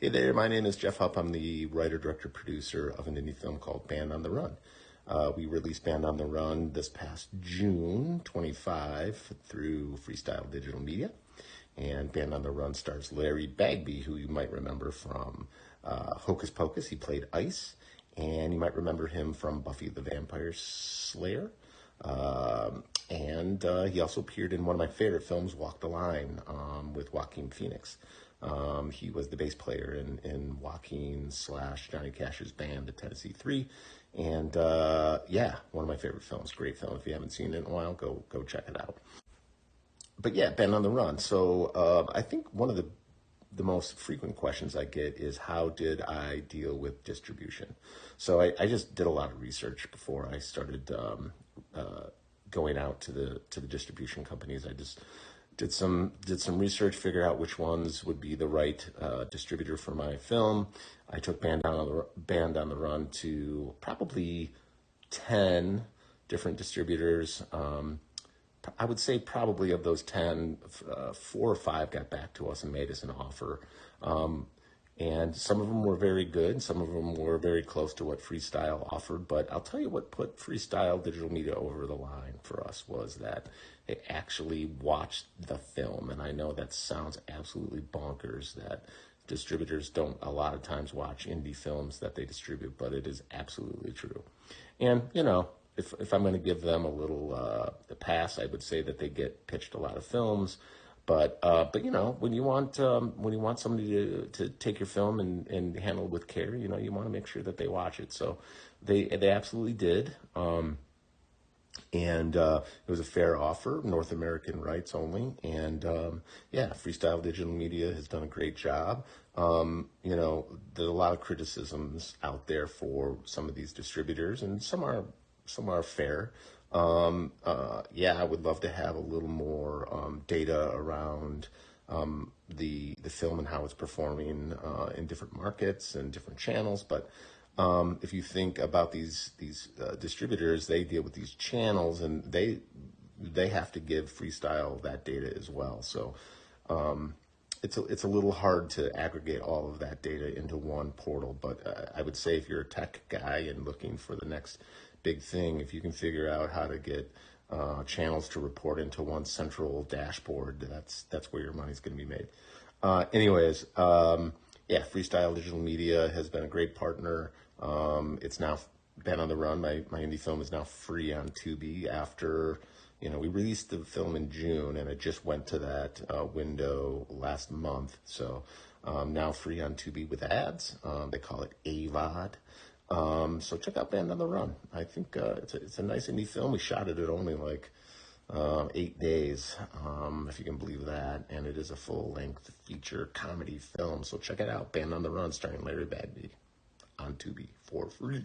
Hey there, my name is Jeff Hupp. I'm the writer, director, producer of an indie film called Band on the Run. We released Band on the Run this past June 25 through Freestyle Digital Media. And Band on the Run stars Larry Bagby, who you might remember from Hocus Pocus. He played Ice, and you might remember him from Buffy the Vampire Slayer. And he also appeared in one of my favorite films, Walk the Line, with Joaquin Phoenix. He was the bass player in Joaquin / Johnny Cash's band, the Tennessee Three. And yeah, one of my favorite films. Great film. If you haven't seen it in a while, go check it out. But yeah, Band on the Run. So I think one of the most frequent questions I get is, how did I deal with distribution? So I just did a lot of research before I started going out to the distribution companies. I just did some research, figure out which ones would be the right distributor for my film. I took Band on the Run to probably 10 different distributors. I would say probably of those 10, 4 or 5 got back to us and made us an offer. And some of them were very good. Some of them were very close to what Freestyle offered. But I'll tell you what put Freestyle Digital Media over the line for us was that they actually watched the film. And I know that sounds absolutely bonkers, that distributors don't a lot of times watch indie films that they distribute, but it is absolutely true. And, you know, if I'm going to give them a little pass, I would say that they get pitched a lot of films. But you know, when you want somebody to take your film and handle it with care, you know, you want to make sure that they watch it. So they absolutely did. And it was a fair offer, North American rights only. And yeah, Freestyle Digital Media has done a great job. You know, there's a lot of criticisms out there for some of these distributors, and some are fair. Yeah, I would love to have a little more data around the film and how it's performing in different markets and different channels. But if you think about these distributors, they deal with these channels, and they have to give Freestyle that data as well. So it's a little hard to aggregate all of that data into one portal. But I would say if you're a tech guy and looking for the next big thing, if you can figure out how to get channels to report into one central dashboard, that's where your money's going to be made. Anyways, yeah, Freestyle Digital Media has been a great partner. It's now Been on the Run. My indie film is now free on Tubi after, you know, we released the film in June, and it just went to that window last month. So now free on Tubi with ads. They call it AVOD. So check out Band on the Run. I think it's a nice indie film. We shot it at only like 8 days, if you can believe that. And it is a full-length feature comedy film. So check it out, Band on the Run, starring Larry Bagby, on Tubi for free.